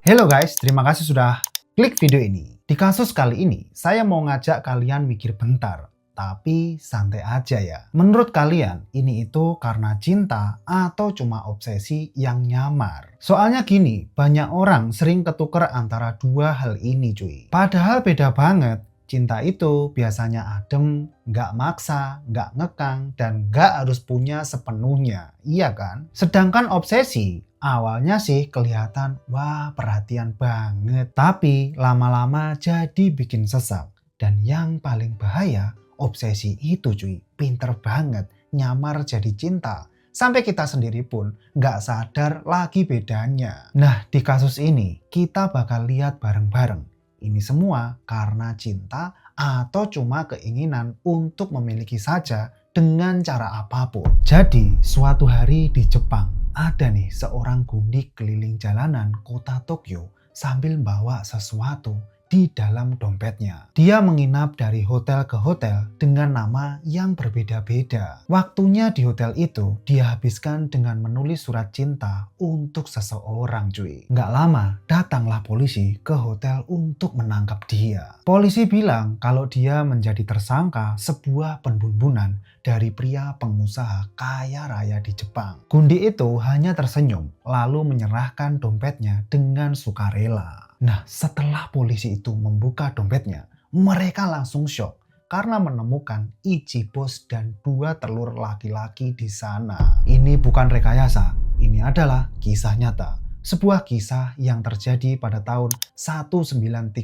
Hello guys, terima kasih sudah klik video ini. Di kasus kali ini, saya mau ngajak kalian mikir bentar. Tapi santai aja ya. Menurut kalian, ini itu karena cinta atau cuma obsesi yang nyamar? Soalnya gini, banyak orang sering ketuker antara dua hal ini cuy. Padahal beda banget. Cinta itu biasanya adem, nggak maksa, nggak ngekang, dan nggak harus punya sepenuhnya. Iya kan? Sedangkan obsesi, awalnya sih kelihatan, wah perhatian banget. Tapi lama-lama jadi bikin sesak. Dan yang paling bahaya, obsesi itu cuy, pinter banget nyamar jadi cinta. Sampai kita sendiri pun nggak sadar lagi bedanya. Nah, di kasus ini kita bakal lihat bareng-bareng. Ini semua karena cinta atau cuma keinginan untuk memiliki saja dengan cara apapun. Jadi, suatu hari di Jepang ada nih seorang gundik keliling jalanan kota Tokyo sambil bawa sesuatu di dalam dompetnya. Dia menginap dari hotel ke hotel dengan nama yang berbeda-beda. Waktunya di hotel itu dia habiskan dengan menulis surat cinta untuk seseorang cuy. Nggak lama datanglah polisi ke hotel untuk menangkap dia. Polisi bilang kalau dia menjadi tersangka sebuah pembunuhan dari pria pengusaha kaya raya di Jepang. Gundi itu hanya tersenyum lalu menyerahkan dompetnya dengan sukarela. Nah, setelah polisi itu membuka dompetnya, mereka langsung shock karena menemukan Ichibos dan 2 telur laki-laki di sana. Ini bukan rekayasa, ini adalah kisah nyata. Sebuah kisah yang terjadi pada tahun 1936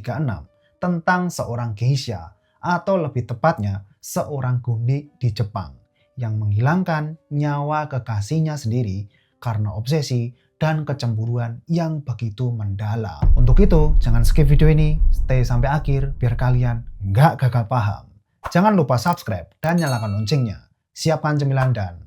tentang seorang geisha atau lebih tepatnya seorang gundik di Jepang yang menghilangkan nyawa kekasihnya sendiri karena obsesi dan kecemburuan yang begitu mendalam. Untuk itu, jangan skip video ini, stay sampai akhir biar kalian nggak gagal paham. Jangan lupa subscribe dan nyalakan loncengnya. Siapkan cemilan dan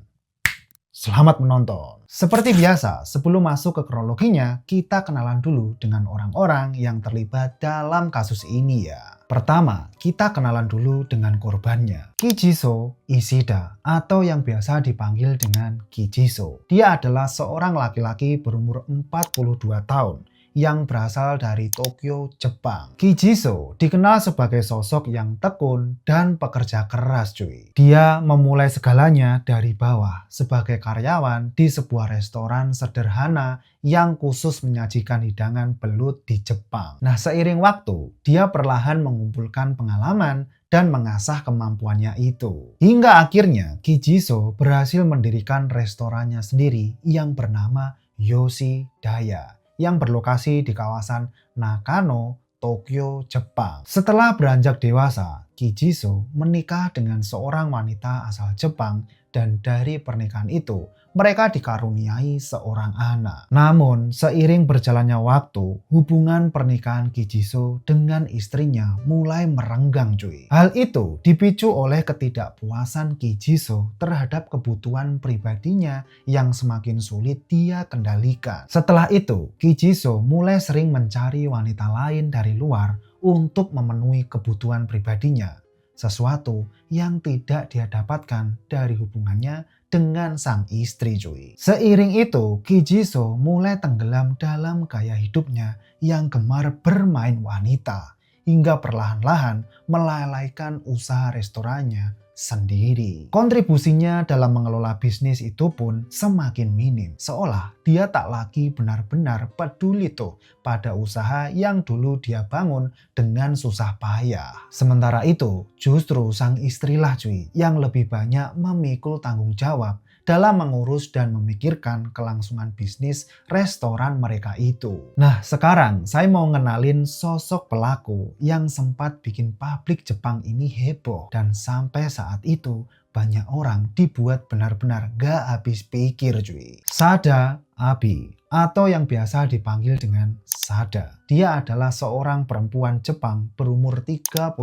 selamat menonton. Seperti biasa, sebelum masuk ke kronologinya, kita kenalan dulu dengan orang-orang yang terlibat dalam kasus ini ya. Pertama, kita kenalan dulu dengan korbannya, Kijiso Ishida atau yang biasa dipanggil dengan Kijiso. Dia adalah seorang laki-laki berumur 42 tahun yang berasal dari Tokyo, Jepang. Kijiso dikenal sebagai sosok yang tekun dan pekerja keras cuy. Dia memulai segalanya dari bawah sebagai karyawan di sebuah restoran sederhana yang khusus menyajikan hidangan belut di Jepang. Nah, seiring waktu, dia perlahan mengumpulkan pengalaman dan mengasah kemampuannya itu. Hingga akhirnya Kijiso berhasil mendirikan restorannya sendiri yang bernama Yoshidaya yang berlokasi di kawasan Nakano, Tokyo, Jepang. Setelah beranjak dewasa, Kijiso menikah dengan seorang wanita asal Jepang dan dari pernikahan itu mereka dikaruniai seorang anak. Namun, seiring berjalannya waktu, hubungan pernikahan Kijiso dengan istrinya mulai merenggang cuy. Hal itu dipicu oleh ketidakpuasan Kijiso terhadap kebutuhan pribadinya yang semakin sulit dia kendalikan. Setelah itu, Kijiso mulai sering mencari wanita lain dari luar untuk memenuhi kebutuhan pribadinya. Sesuatu yang tidak dia dapatkan dari hubungannya dengan sang istri cuy. Seiring itu, Kijiso mulai tenggelam dalam gaya hidupnya yang gemar bermain wanita hingga perlahan-lahan melalaikan usaha restorannya sendiri. Kontribusinya dalam mengelola bisnis itu pun semakin minim, seolah dia tak lagi benar-benar peduli tuh pada usaha yang dulu dia bangun dengan susah payah. Sementara itu, justru sang istrilah cuy yang lebih banyak memikul tanggung jawab dalam mengurus dan memikirkan kelangsungan bisnis restoran mereka itu. Nah, sekarang saya mau ngenalin sosok pelaku yang sempat bikin publik Jepang ini heboh dan sampai saat itu banyak orang dibuat benar-benar gak habis pikir cuy. Sada Abi atau yang biasa dipanggil dengan Sada. Dia adalah seorang perempuan Jepang berumur 31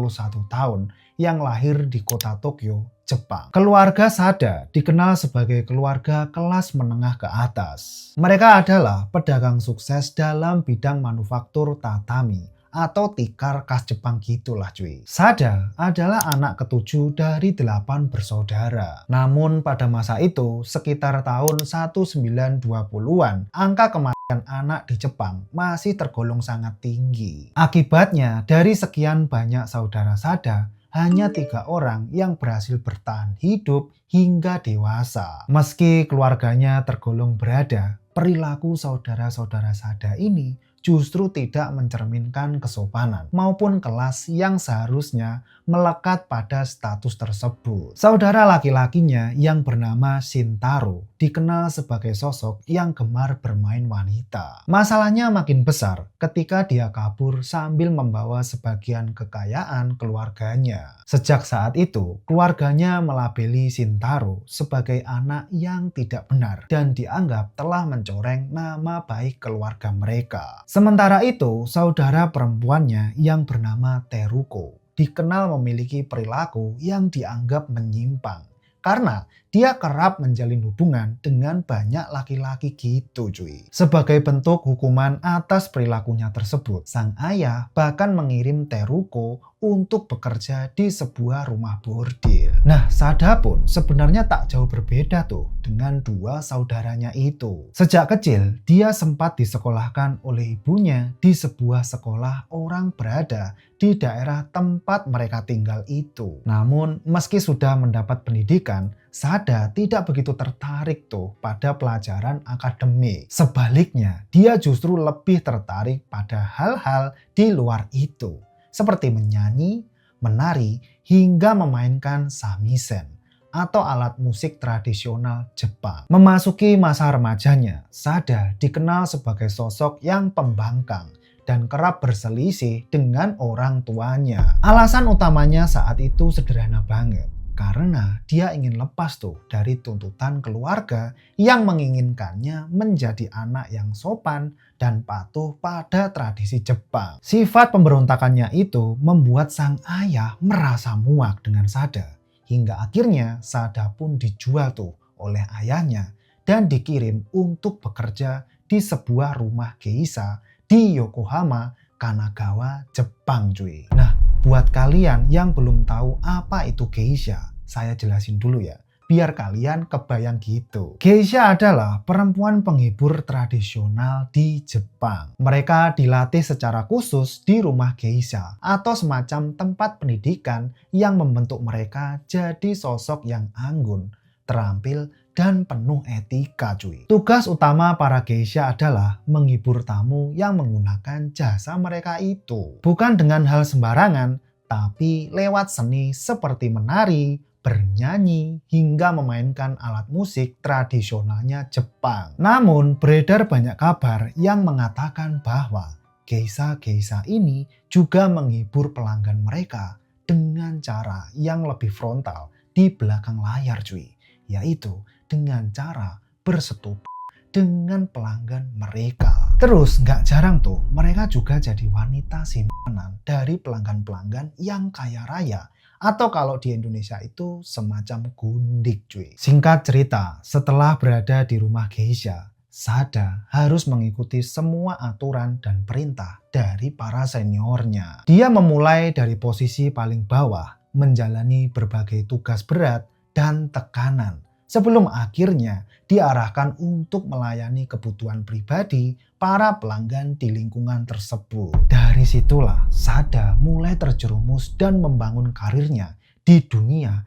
tahun yang lahir di kota Tokyo, Jepang. Keluarga Sada dikenal sebagai keluarga kelas menengah ke atas. Mereka adalah pedagang sukses dalam bidang manufaktur tatami atau tikar khas Jepang gitulah cuy. Sada adalah anak ketujuh dari 8 bersaudara. Namun pada masa itu sekitar tahun 1920-an angka kematian anak di Jepang masih tergolong sangat tinggi. Akibatnya, dari sekian banyak saudara Sada, hanya 3 orang yang berhasil bertahan hidup hingga dewasa. Meski keluarganya tergolong berada, perilaku saudara-saudara Sada ini justru tidak mencerminkan kesopanan maupun kelas yang seharusnya melekat pada status tersebut. Saudara laki-lakinya yang bernama Shintaro dikenal sebagai sosok yang gemar bermain wanita. Masalahnya makin besar ketika dia kabur sambil membawa sebagian kekayaan keluarganya. Sejak saat itu, keluarganya melabeli Shintaro sebagai anak yang tidak benar dan dianggap telah mencoreng nama baik keluarga mereka. Sementara itu, saudara perempuannya yang bernama Teruko dikenal memiliki perilaku yang dianggap menyimpang karena dia kerap menjalin hubungan dengan banyak laki-laki gitu cuy. Sebagai bentuk hukuman atas perilakunya tersebut, sang ayah bahkan mengirim Teruko untuk bekerja di sebuah rumah bordil. Nah, Sada pun sebenarnya tak jauh berbeda tuh dengan dua saudaranya itu. Sejak kecil, dia sempat disekolahkan oleh ibunya di sebuah sekolah orang berada di daerah tempat mereka tinggal itu. Namun, meski sudah mendapat pendidikan, Sada tidak begitu tertarik tuh pada pelajaran akademik. Sebaliknya, dia justru lebih tertarik pada hal-hal di luar itu, seperti menyanyi, menari, hingga memainkan shamisen atau alat musik tradisional Jepang. Memasuki masa remajanya, Sada dikenal sebagai sosok yang pembangkang dan kerap berselisih dengan orang tuanya. Alasan utamanya saat itu sederhana banget, karena dia ingin lepas tuh dari tuntutan keluarga yang menginginkannya menjadi anak yang sopan dan patuh pada tradisi Jepang. Sifat pemberontakannya itu membuat sang ayah merasa muak dengan Sada. Hingga akhirnya Sada pun dijual tuh oleh ayahnya dan dikirim untuk bekerja di sebuah rumah geisha di Yokohama, Kanagawa, Jepang cuy. Nah, buat kalian yang belum tahu apa itu geisha, saya jelasin dulu ya, biar kalian kebayang gitu. Geisha adalah perempuan penghibur tradisional di Jepang. Mereka dilatih secara khusus di rumah geisha atau semacam tempat pendidikan yang membentuk mereka jadi sosok yang anggun, terampil, dan penuh etika cuy. Tugas utama para geisha adalah menghibur tamu yang menggunakan jasa mereka itu. Bukan dengan hal sembarangan, tapi lewat seni seperti menari, bernyanyi, hingga memainkan alat musik tradisionalnya Jepang. Namun beredar banyak kabar yang mengatakan bahwa geisha-geisha ini juga menghibur pelanggan mereka dengan cara yang lebih frontal di belakang layar cuy, yaitu dengan cara bersetubuh dengan pelanggan mereka. Terus gak jarang tuh mereka juga jadi wanita simpanan dari pelanggan-pelanggan yang kaya raya, atau kalau di Indonesia itu semacam gundik cuy. Singkat cerita, setelah berada di rumah geisha, Sada harus mengikuti semua aturan dan perintah dari para seniornya. Dia memulai dari posisi paling bawah, menjalani berbagai tugas berat dan tekanan, sebelum akhirnya diarahkan untuk melayani kebutuhan pribadi para pelanggan di lingkungan tersebut. Dari situlah Sada mulai terjerumus dan membangun karirnya di dunia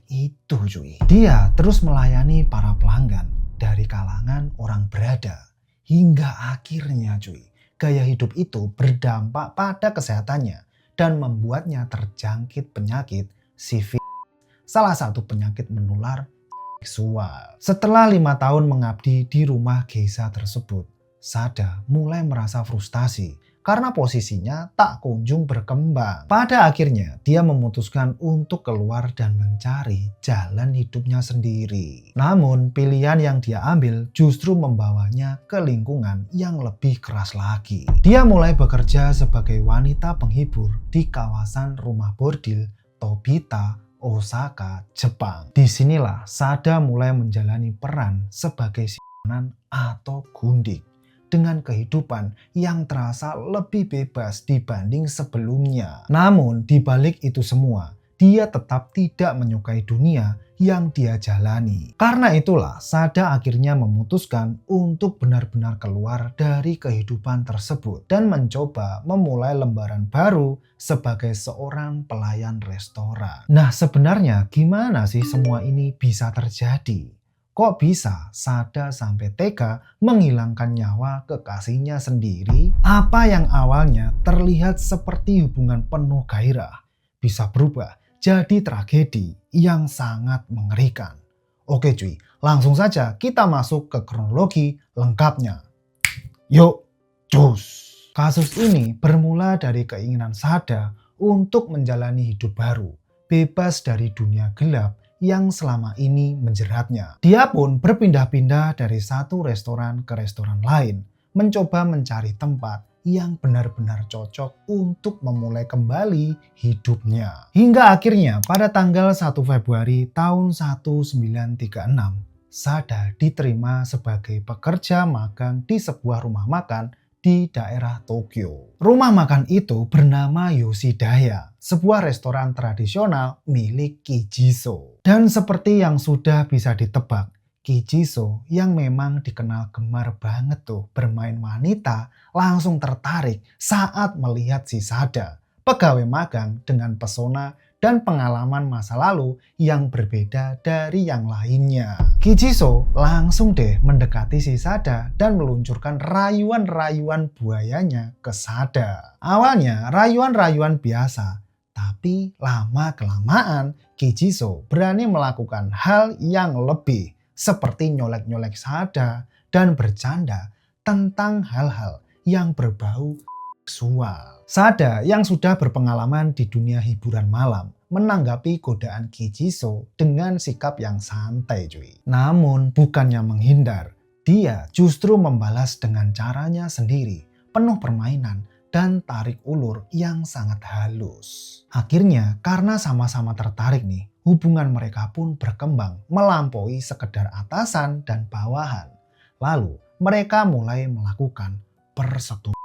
itu cuy. Dia terus melayani para pelanggan dari kalangan orang berada, hingga akhirnya cuy, gaya hidup itu berdampak pada kesehatannya dan membuatnya terjangkit penyakit sifilis, salah satu penyakit menular seksual. Setelah 5 tahun mengabdi di rumah geisha tersebut, Sada mulai merasa frustasi karena posisinya tak kunjung berkembang. Pada akhirnya, dia memutuskan untuk keluar dan mencari jalan hidupnya sendiri. Namun, pilihan yang dia ambil justru membawanya ke lingkungan yang lebih keras lagi. Dia mulai bekerja sebagai wanita penghibur di kawasan rumah bordil Tobita, Osaka, Jepang. Disinilah Sada mulai menjalani peran sebagai simpanan atau gundik dengan kehidupan yang terasa lebih bebas dibanding sebelumnya. Namun di balik itu semua, dia tetap tidak menyukai dunia yang dia jalani. Karena itulah Sada akhirnya memutuskan untuk benar-benar keluar dari kehidupan tersebut dan mencoba memulai lembaran baru sebagai seorang pelayan restoran. Nah, sebenarnya gimana sih semua ini bisa terjadi? Kok bisa Sada sampai tega menghilangkan nyawa kekasihnya sendiri? Apa yang awalnya terlihat seperti hubungan penuh gairah bisa berubah jadi tragedi yang sangat mengerikan. Oke cuy, langsung saja kita masuk ke kronologi lengkapnya. Yuk, cus! Kasus ini bermula dari keinginan Sada untuk menjalani hidup baru, bebas dari dunia gelap yang selama ini menjeratnya. Dia pun berpindah-pindah dari satu restoran ke restoran lain, mencoba mencari tempat yang benar-benar cocok untuk memulai kembali hidupnya. Hingga akhirnya pada tanggal 1 Februari tahun 1936, Sada diterima sebagai pekerja magang di sebuah rumah makan di daerah Tokyo. Rumah makan itu bernama Yoshidaya, sebuah restoran tradisional milik Kijiso. Dan seperti yang sudah bisa ditebak, Kijiso yang memang dikenal gemar banget tuh bermain wanita langsung tertarik saat melihat si Sada, pegawai magang dengan pesona dan pengalaman masa lalu yang berbeda dari yang lainnya. Kijiso langsung deh mendekati si Sada dan meluncurkan rayuan-rayuan buayanya ke Sada. Awalnya rayuan-rayuan biasa, tapi lama-kelamaan Kijiso berani melakukan hal yang lebih, seperti nyolek-nyolek Sada dan bercanda tentang hal-hal yang berbau seksual. Sada yang sudah berpengalaman di dunia hiburan malam menanggapi godaan Kijiso dengan sikap yang santai cuy. Namun bukannya menghindar, dia justru membalas dengan caranya sendiri, penuh permainan dan tarik ulur yang sangat halus. Akhirnya karena sama-sama tertarik nih, hubungan mereka pun berkembang melampaui sekedar atasan dan bawahan. Lalu mereka mulai melakukan persetubuhan.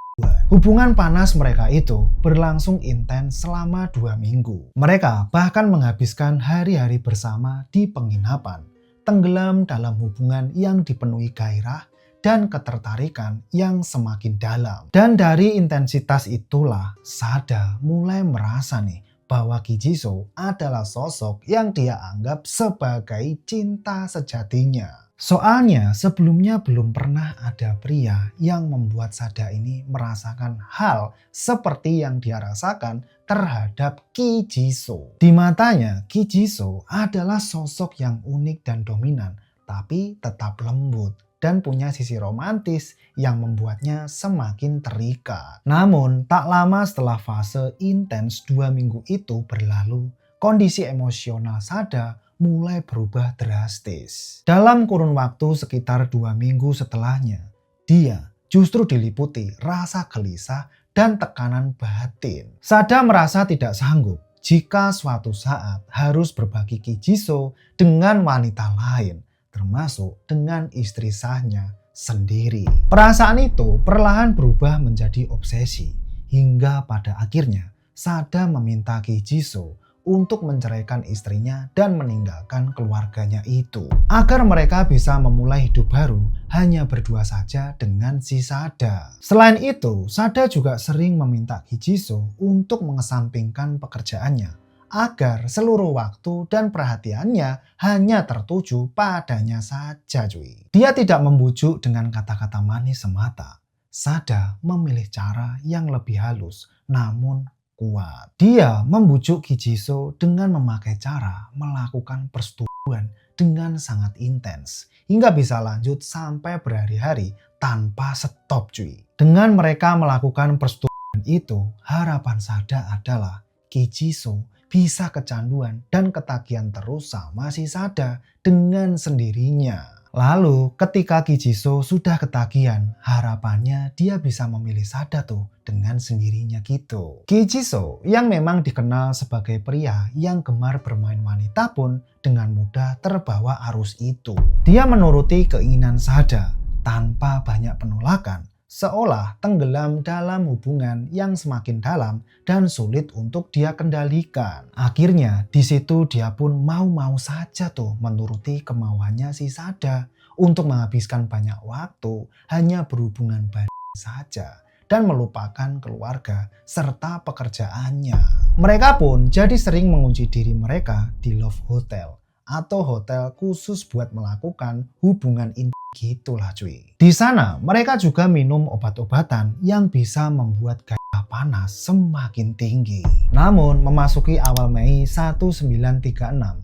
Hubungan panas mereka itu berlangsung intens selama 2 minggu. Mereka bahkan menghabiskan hari-hari bersama di penginapan, tenggelam dalam hubungan yang dipenuhi gairah dan ketertarikan yang semakin dalam. Dan dari intensitas itulah Sada mulai merasa nih bahwa Kijiso adalah sosok yang dia anggap sebagai cinta sejatinya. Soalnya sebelumnya belum pernah ada pria yang membuat Sada ini merasakan hal seperti yang dia rasakan terhadap Kijiso. Di matanya, Kijiso adalah sosok yang unik dan dominan, tapi tetap lembut dan punya sisi romantis yang membuatnya semakin terikat. Namun tak lama setelah fase intens 2 minggu itu berlalu, kondisi emosional Sada mulai berubah drastis. Dalam kurun waktu sekitar 2 minggu setelahnya, dia justru diliputi rasa gelisah dan tekanan batin. Sada merasa tidak sanggup jika suatu saat harus berbagi Kijiso dengan wanita lain, termasuk dengan istri sahnya sendiri. Perasaan itu perlahan berubah menjadi obsesi, hingga pada akhirnya Sada meminta Kijiso untuk menceraikan istrinya dan meninggalkan keluarganya itu, agar mereka bisa memulai hidup baru hanya berdua saja dengan si Sada. Selain itu, Sada juga sering meminta Kijiso untuk mengesampingkan pekerjaannya, agar seluruh waktu dan perhatiannya hanya tertuju padanya saja cuy. Dia tidak membujuk dengan kata-kata manis semata. Sada memilih cara yang lebih halus namun kuat. Dia membujuk Kijiso dengan memakai cara melakukan persetubuhan dengan sangat intens, hingga bisa lanjut sampai berhari-hari tanpa stop cuy. Dengan mereka melakukan persetubuhan itu, harapan Sada adalah Kijiso bisa kecanduan dan ketagihan terus sama si Sada dengan sendirinya. Lalu ketika Kijiso sudah ketagihan, harapannya dia bisa memilih Sada tuh dengan sendirinya gitu. Kijiso yang memang dikenal sebagai pria yang gemar bermain wanita pun dengan mudah terbawa arus itu. Dia menuruti keinginan Sada tanpa banyak penolakan. seolah tenggelam dalam hubungan yang semakin dalam dan sulit untuk dia kendalikan. Akhirnya di situ dia pun mau-mau saja tuh menuruti kemauannya si Sada untuk menghabiskan banyak waktu hanya berhubungan badan saja dan melupakan keluarga serta pekerjaannya. Mereka pun jadi sering mengunci diri mereka di love hotel atau hotel khusus buat melakukan hubungan intim gitulah cuy. Di sana mereka juga minum obat-obatan yang bisa membuat gairah panas semakin tinggi. Namun memasuki awal Mei 1936,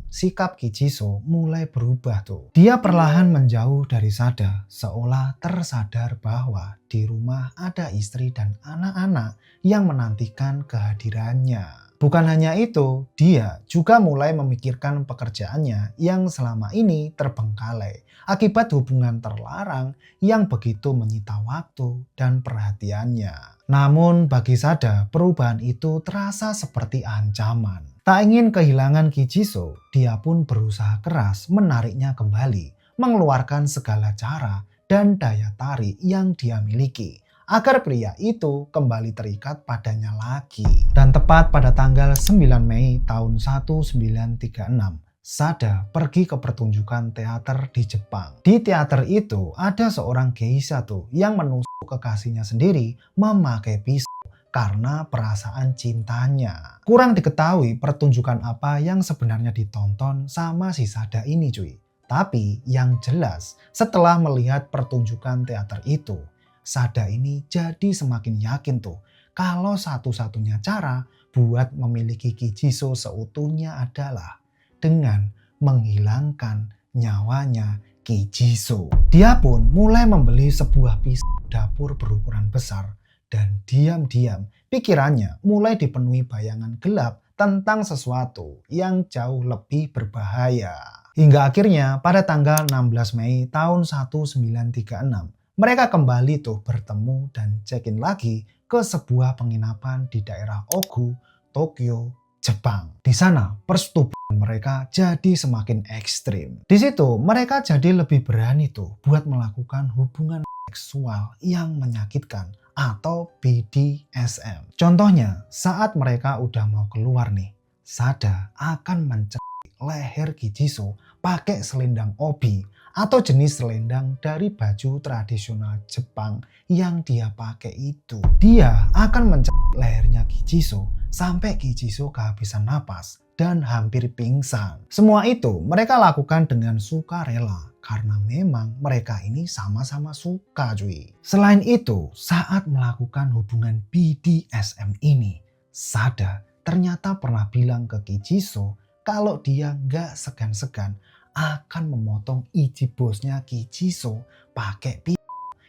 sikap Kijiso mulai berubah tuh. Dia perlahan menjauh dari Sada, seolah tersadar bahwa di rumah ada istri dan anak-anak yang menantikan kehadirannya. Bukan hanya itu, dia juga mulai memikirkan pekerjaannya yang selama ini terbengkalai akibat hubungan terlarang yang begitu menyita waktu dan perhatiannya. Namun bagi Sada, perubahan itu terasa seperti ancaman. Tak ingin kehilangan Kijiso, dia pun berusaha keras menariknya kembali, mengeluarkan segala cara dan daya tarik yang dia miliki agar pria itu kembali terikat padanya lagi. Dan tepat pada tanggal 9 Mei tahun 1936, Sada pergi ke pertunjukan teater di Jepang. Di teater itu ada seorang geisha tuh yang menusuk kekasihnya sendiri memakai pisau karena perasaan cintanya. Kurang diketahui pertunjukan apa yang sebenarnya ditonton sama si Sada ini cuy. Tapi yang jelas setelah melihat pertunjukan teater itu, Sada ini jadi semakin yakin tuh kalau satu-satunya cara buat memiliki Kijiso seutuhnya adalah dengan menghilangkan nyawanya Kijiso. Dia pun mulai membeli sebuah pisau dapur berukuran besar dan diam-diam pikirannya mulai dipenuhi bayangan gelap tentang sesuatu yang jauh lebih berbahaya. Hingga akhirnya pada tanggal 16 Mei tahun 1936, mereka kembali tuh bertemu dan check-in lagi ke sebuah penginapan di daerah Ogu, Tokyo, Jepang. Di sana persetubuhan mereka jadi semakin ekstrim. Di situ mereka jadi lebih berani tuh buat melakukan hubungan seksual yang menyakitkan atau BDSM. Contohnya saat mereka udah mau keluar nih, Sada akan mencekik leher Kijiso pakai selendang obi atau jenis selendang dari baju tradisional Jepang yang dia pakai itu. Dia akan mencekik lehernya Kijiso sampai Kijiso kehabisan napas dan hampir pingsan. Semua itu mereka lakukan dengan sukarela karena memang mereka ini sama-sama suka cuy. Selain itu, saat melakukan hubungan BDSM ini, Sada ternyata pernah bilang ke Kijiso kalau dia gak segan-segan akan memotong ichibosnya Kijiso pakai pisau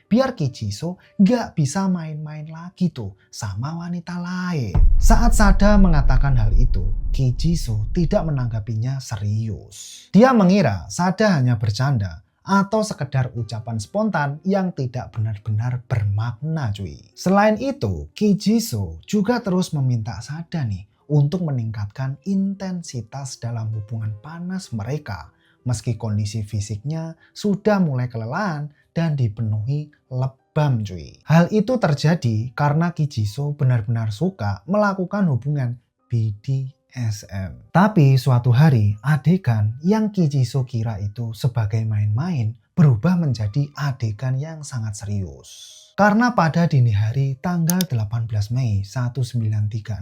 biar Kijiso gak bisa main-main lagi tuh sama wanita lain. Saat Sada mengatakan hal itu, Kijiso tidak menanggapinya serius. Dia mengira Sada hanya bercanda atau sekedar ucapan spontan yang tidak benar-benar bermakna cuy. Selain itu, Kijiso juga terus meminta Sada nih untuk meningkatkan intensitas dalam hubungan panas mereka meski kondisi fisiknya sudah mulai kelelahan dan dipenuhi lebam cuy. Hal itu terjadi karena Kijiso benar-benar suka melakukan hubungan BDSM. Tapi suatu hari adegan yang Kijiso kira itu sebagai main-main berubah menjadi adegan yang sangat serius. Karena pada dini hari tanggal 18 Mei 1936,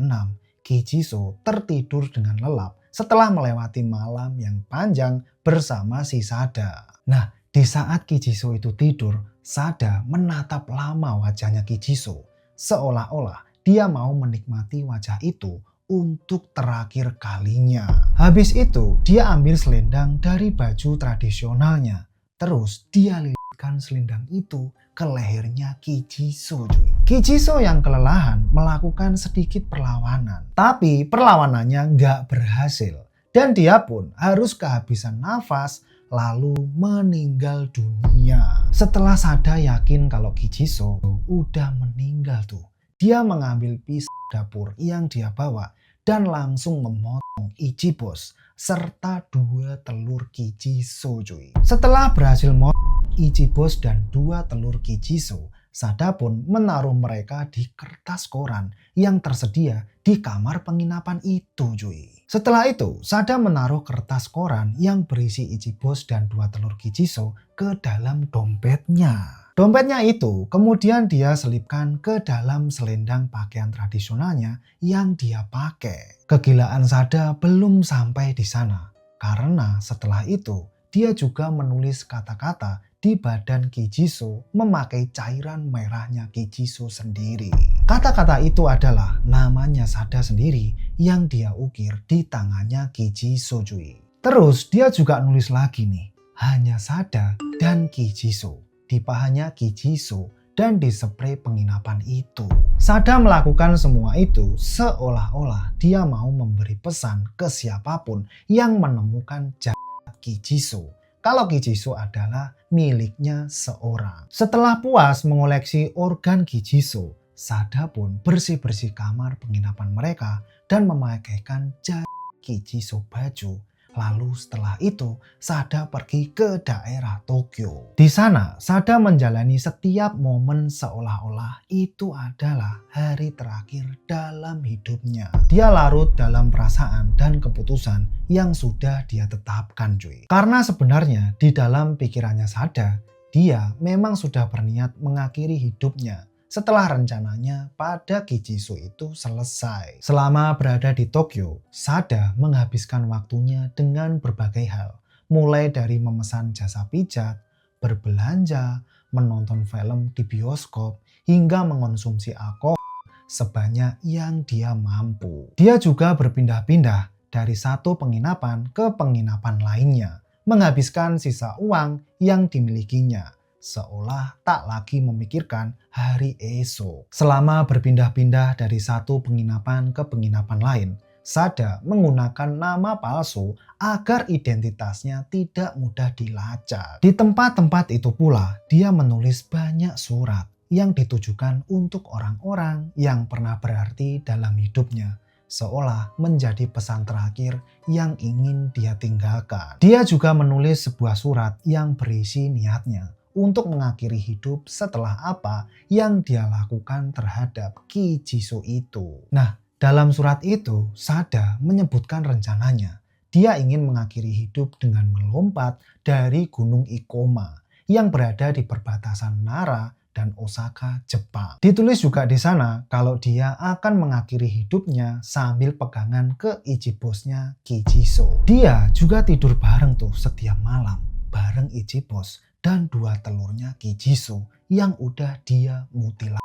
Kijiso tertidur dengan lelap setelah melewati malam yang panjang bersama si Sada. Nah, di saat Kijiso itu tidur, Sada menatap lama wajahnya Kijiso, seolah-olah dia mau menikmati wajah itu untuk terakhir kalinya. Habis itu, dia ambil selendang dari baju tradisionalnya, terus dia lilitkan selendang itu ke lehernya Kijiso cuy. Kijiso yang kelelahan melakukan sedikit perlawanan, tapi perlawanannya nggak berhasil dan dia pun harus kehabisan nafas lalu meninggal dunia. Setelah Sada yakin kalau Kijiso udah meninggal tuh, dia mengambil pisau dapur yang dia bawa dan langsung memotong ichibos serta 2 telur Kijiso cuy. Setelah berhasil memotong ichibos dan 2 telur Kijiso, Sada pun menaruh mereka di kertas koran yang tersedia di kamar penginapan itu cuy. Setelah itu, Sada menaruh kertas koran yang berisi Ichibos dan 2 telur Kijiso ke dalam dompetnya. Dompetnya itu kemudian dia selipkan ke dalam selendang pakaian tradisionalnya yang dia pakai. Kegilaan Sada belum sampai di sana, karena setelah itu dia juga menulis kata-kata di badan Kijiso memakai cairan merahnya Kijiso sendiri. Kata-kata itu adalah namanya Sada sendiri yang dia ukir di tangannya Kijiso cuy. Terus dia juga nulis lagi nih, hanya Sada dan Kijiso di pahanya Kijiso dan di spray penginapan itu. Sada melakukan semua itu seolah-olah dia mau memberi pesan ke siapapun yang menemukan jasad Kijiso kalau Kijiso adalah miliknya seorang. Setelah puas mengoleksi organ Kijiso, Sada pun bersih-bersih kamar penginapan mereka dan memakaikan jasad Kijiso baju. Lalu setelah itu, Sada pergi ke daerah Tokyo. Di sana, Sada menjalani setiap momen seolah-olah itu adalah hari terakhir dalam hidupnya. Dia larut dalam perasaan dan keputusan yang sudah dia tetapkan cuy. Karena sebenarnya di dalam pikirannya Sada, dia memang sudah berniat mengakhiri hidupnya setelah rencananya pada Kijiso itu selesai. Selama berada di Tokyo, Sada menghabiskan waktunya dengan berbagai hal. Mulai dari memesan jasa pijat, berbelanja, menonton film di bioskop, hingga mengonsumsi alkohol sebanyak yang dia mampu. Dia juga berpindah-pindah dari satu penginapan ke penginapan lainnya, menghabiskan sisa uang yang dimilikinya, seolah tak lagi memikirkan hari esok. Selama berpindah-pindah dari satu penginapan ke penginapan lain, Sada menggunakan nama palsu agar identitasnya tidak mudah dilacak. Di tempat-tempat itu pula, dia menulis banyak surat yang ditujukan untuk orang-orang yang pernah berarti dalam hidupnya, seolah menjadi pesan terakhir yang ingin dia tinggalkan. Dia juga menulis sebuah surat yang berisi niatnya untuk mengakhiri hidup setelah apa yang dia lakukan terhadap Kijiso itu. Nah, dalam surat itu, Sada menyebutkan rencananya. Dia ingin mengakhiri hidup dengan melompat dari Gunung Ikoma yang berada di perbatasan Nara dan Osaka, Jepang. Ditulis juga di sana kalau dia akan mengakhiri hidupnya sambil pegangan ke Ichibosnya Kijiso. Dia juga tidur bareng tuh setiap malam bareng Ichibos dan 2 telurnya Kijiso yang udah dia mutilasi.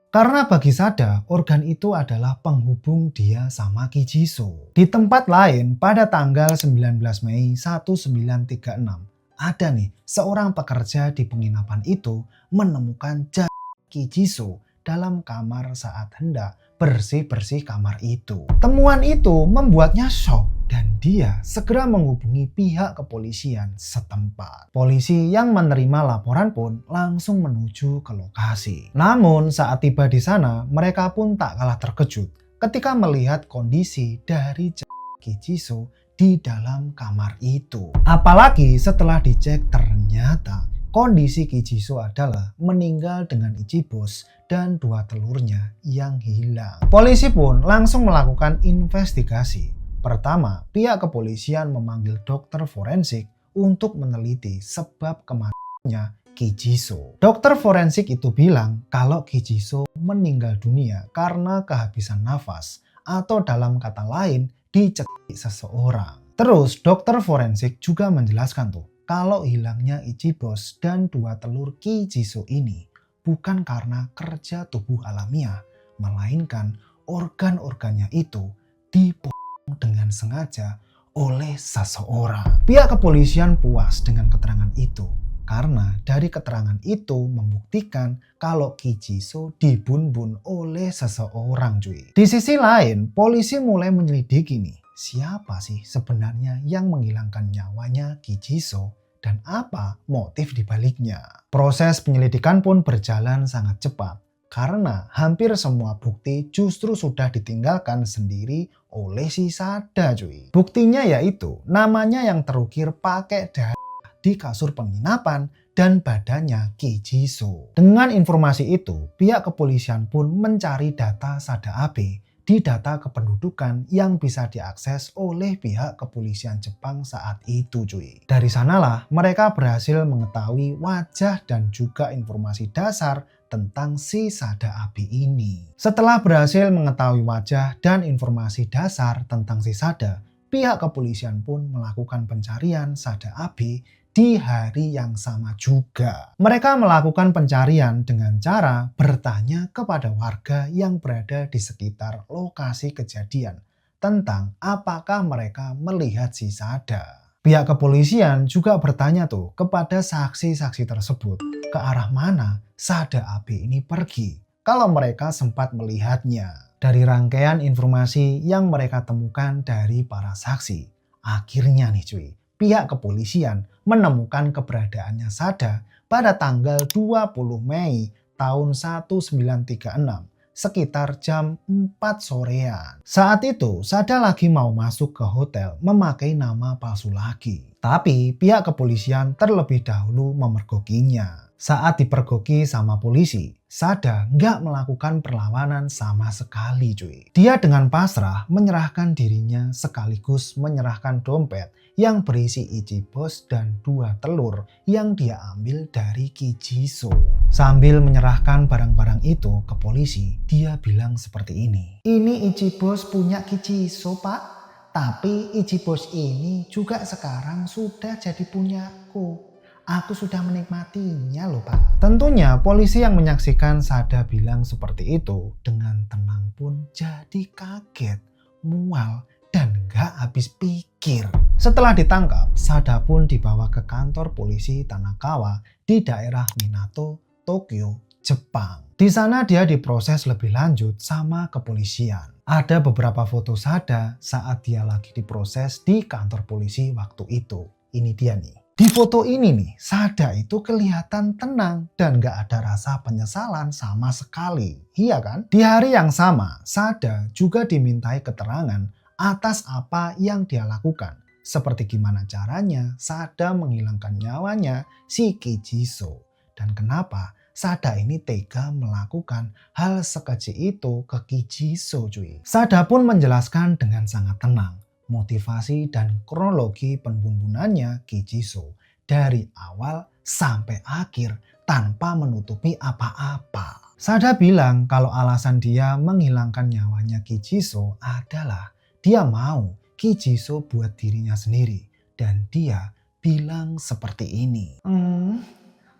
Karena bagi Sada, organ itu adalah penghubung dia sama Kijiso. Di tempat lain, pada tanggal 19 Mei 1936, ada nih seorang pekerja di penginapan itu menemukan jasad Kijiso dalam kamar saat hendak bersih-bersih kamar itu. Temuan itu membuatnya shock dan dia segera menghubungi pihak kepolisian setempat. Polisi yang menerima laporan pun langsung menuju ke lokasi. Namun saat tiba di sana, mereka pun tak kalah terkejut ketika melihat kondisi dari Kijiso di dalam kamar itu. Apalagi setelah dicek ternyata kondisi Kijiso adalah meninggal dengan Ichibos dan 2 telurnya yang hilang. Polisi pun langsung melakukan investigasi. Pertama, pihak kepolisian memanggil dokter forensik untuk meneliti sebab kematiannya Kijiso. Dokter forensik itu bilang kalau Kijiso meninggal dunia karena kehabisan nafas atau dalam kata lain dicekik seseorang. Terus dokter forensik juga menjelaskan tuh kalau hilangnya Ichibos dan 2 telur Kijiso ini bukan karena kerja tubuh alamiah, melainkan organ-organnya itu dipotong dengan sengaja oleh seseorang. Pihak kepolisian puas dengan keterangan itu karena dari keterangan itu membuktikan kalau Kijiso dibun-bun oleh seseorang cuy. Di sisi lain, polisi mulai menyelidiki nih, siapa sih sebenarnya yang menghilangkan nyawanya Kijiso dan apa motif dibaliknya. Proses penyelidikan pun berjalan sangat cepat karena hampir semua bukti justru sudah ditinggalkan sendiri oleh si Sada cuy. Buktinya yaitu namanya yang terukir pakai darah di kasur penginapan dan badannya Kijiso. Dengan informasi itu, pihak kepolisian pun mencari data Sada Abe di data kependudukan yang bisa diakses oleh pihak kepolisian Jepang saat itu cuy. Dari sanalah mereka berhasil mengetahui wajah dan juga informasi dasar tentang si Sada Abe ini. Setelah berhasil mengetahui wajah dan informasi dasar tentang si Sada, pihak kepolisian pun melakukan pencarian Sada Abe di hari yang sama juga. Mereka melakukan pencarian dengan cara bertanya kepada warga yang berada di sekitar lokasi kejadian tentang apakah mereka melihat si Sada. Pihak kepolisian juga bertanya tuh kepada saksi-saksi tersebut ke arah mana Sada Abe ini pergi kalau mereka sempat melihatnya. Dari rangkaian informasi yang mereka temukan dari para saksi, akhirnya nih cuy, pihak kepolisian menemukan keberadaannya Sada pada tanggal 20 Mei tahun 1936 sekitar jam 4 sorean. Saat itu Sada lagi mau masuk ke hotel memakai nama palsu lagi. Tapi pihak kepolisian terlebih dahulu memergokinya. Saat dipergoki sama polisi, Sada nggak melakukan perlawanan sama sekali cuy. Dia dengan pasrah menyerahkan dirinya sekaligus menyerahkan dompet yang berisi ichibos dan 2 telur yang dia ambil dari Kijiso. Sambil menyerahkan barang-barang itu ke polisi, dia bilang seperti ini. Ini ichibos punya Kijiso pak, tapi ichibos ini juga sekarang sudah jadi punyaku. Aku sudah menikmatinya loh pak. Tentunya polisi yang menyaksikan Sada bilang seperti itu dengan tenang pun jadi kaget, mual, dan gak habis pikir. Setelah ditangkap, Sada pun dibawa ke kantor polisi Tanakawa di daerah Minato, Tokyo, Jepang. Di sana dia diproses lebih lanjut sama kepolisian. Ada beberapa foto Sada saat dia lagi diproses di kantor polisi waktu itu. Ini dia nih. Di foto ini nih, Sada itu kelihatan tenang dan gak ada rasa penyesalan sama sekali. Iya kan? Di hari yang sama, Sada juga dimintai keterangan atas apa yang dia lakukan. Seperti gimana caranya Sada menghilangkan nyawanya si Kijiso. Dan kenapa Sada ini tega melakukan hal sekeji itu ke Kijiso cuy. Sada pun menjelaskan dengan sangat tenang motivasi dan kronologi pembunuhannya Kijiso dari awal sampai akhir tanpa menutupi apa-apa. Sada bilang kalau alasan dia menghilangkan nyawanya Kijiso adalah dia mau Kijiso buat dirinya sendiri. Dan dia bilang seperti ini.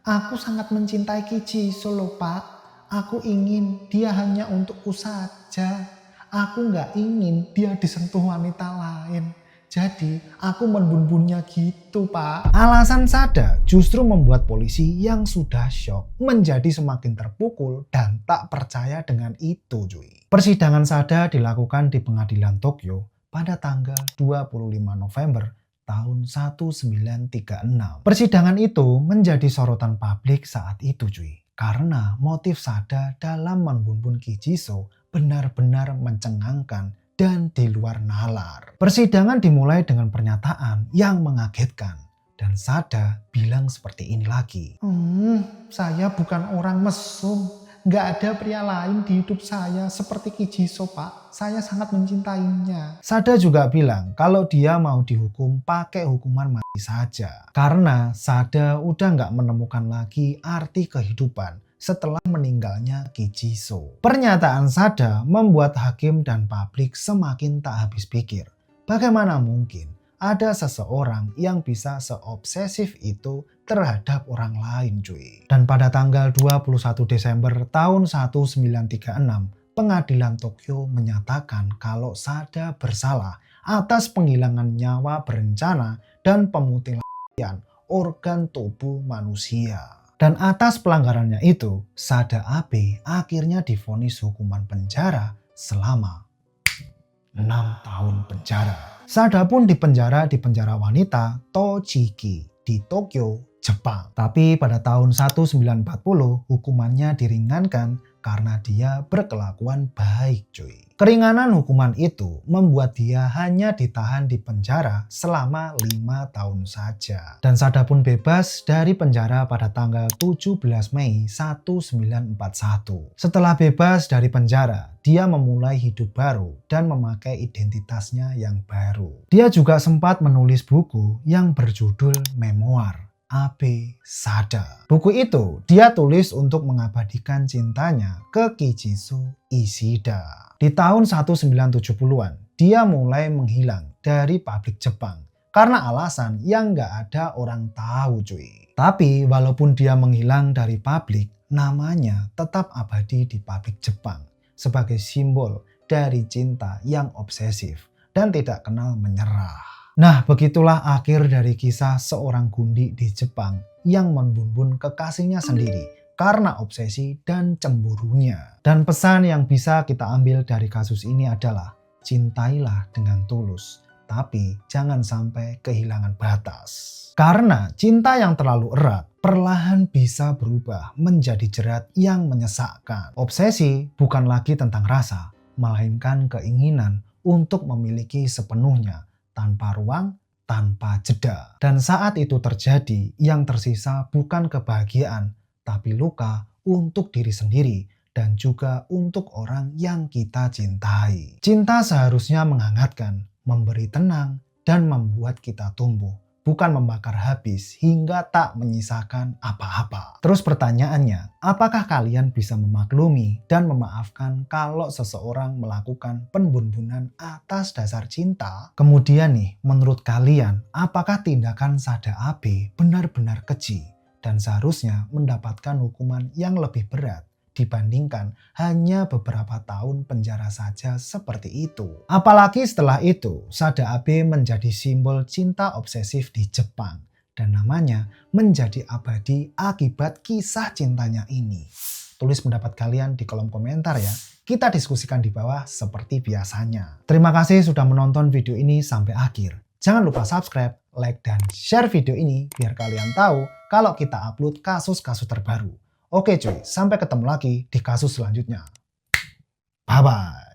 Aku sangat mencintai Kijiso loh pak. Aku ingin dia hanya untukku saja. Aku nggak ingin dia disentuh wanita lain. Jadi aku membunuhnya gitu pak. Alasan Sada justru membuat polisi yang sudah syok menjadi semakin terpukul dan tak percaya dengan itu cuy. Persidangan Sada dilakukan di pengadilan Tokyo pada tanggal 25 November tahun 1936. Persidangan itu menjadi sorotan publik saat itu cuy. Karena motif Sada dalam membunuh Kijiso benar-benar mencengangkan dan di luar nalar. Persidangan dimulai dengan pernyataan yang mengagetkan. Dan Sada bilang seperti ini lagi. Saya bukan orang mesum. Gak ada pria lain di hidup saya seperti Kijiso pak. Saya sangat mencintainya. Sada juga bilang kalau dia mau dihukum pakai hukuman mati saja. Karena Sada udah gak menemukan lagi arti kehidupan setelah meninggalnya Kijiso. Pernyataan Sada membuat hakim dan publik semakin tak habis pikir. Bagaimana mungkin ada seseorang yang bisa seobsesif itu terhadap orang lain cuy. Dan pada tanggal 21 Desember tahun 1936, pengadilan Tokyo menyatakan kalau Sada bersalah atas penghilangan nyawa berencana dan pemutilan organ tubuh manusia. Dan atas pelanggarannya itu, Sada Abe akhirnya divonis hukuman penjara selama 6 tahun penjara. Sada pun dipenjara di penjara wanita Tochigi di Tokyo, Jepang. Tapi pada tahun 1940 hukumannya diringankan karena dia berkelakuan baik cuy. Keringanan hukuman itu membuat dia hanya ditahan di penjara selama 5 tahun saja. Dan Sada pun bebas dari penjara pada tanggal 17 Mei 1941. Setelah bebas dari penjara, dia memulai hidup baru dan memakai identitasnya yang baru. Dia juga sempat menulis buku yang berjudul Memoir A.B. Sada. Buku itu dia tulis untuk mengabadikan cintanya ke Kijisu Ishida. Di tahun 1970-an, dia mulai menghilang dari publik Jepang karena alasan yang gak ada orang tahu cuy. Tapi walaupun dia menghilang dari publik, namanya tetap abadi di publik Jepang sebagai simbol dari cinta yang obsesif dan tidak kenal menyerah. Nah, begitulah akhir dari kisah seorang gundi di Jepang yang membunuh kekasihnya sendiri karena obsesi dan cemburunya. Dan pesan yang bisa kita ambil dari kasus ini adalah cintailah dengan tulus, tapi jangan sampai kehilangan batas. Karena cinta yang terlalu erat perlahan bisa berubah menjadi jerat yang menyesakkan. Obsesi bukan lagi tentang rasa, melainkan keinginan untuk memiliki sepenuhnya tanpa ruang, tanpa jeda. Dan saat itu terjadi, yang tersisa bukan kebahagiaan, tapi luka untuk diri sendiri dan juga untuk orang yang kita cintai. Cinta seharusnya menghangatkan, memberi tenang, dan membuat kita tumbuh, bukan membakar habis hingga tak menyisakan apa-apa. Terus pertanyaannya, apakah kalian bisa memaklumi dan memaafkan kalau seseorang melakukan pembunuhan atas dasar cinta? Kemudian nih, menurut kalian, apakah tindakan Sada AB benar-benar keji dan seharusnya mendapatkan hukuman yang lebih berat dibandingkan hanya beberapa tahun penjara saja seperti itu? Apalagi setelah itu, Sada AB menjadi simbol cinta obsesif di Jepang dan namanya menjadi abadi akibat kisah cintanya ini. Tulis pendapat kalian di kolom komentar ya. Kita diskusikan di bawah seperti biasanya. Terima kasih sudah menonton video ini sampai akhir. Jangan lupa subscribe, like, dan share video ini biar kalian tahu kalau kita upload kasus-kasus terbaru. Oke cuy, sampai ketemu lagi di kasus selanjutnya. Bye-bye.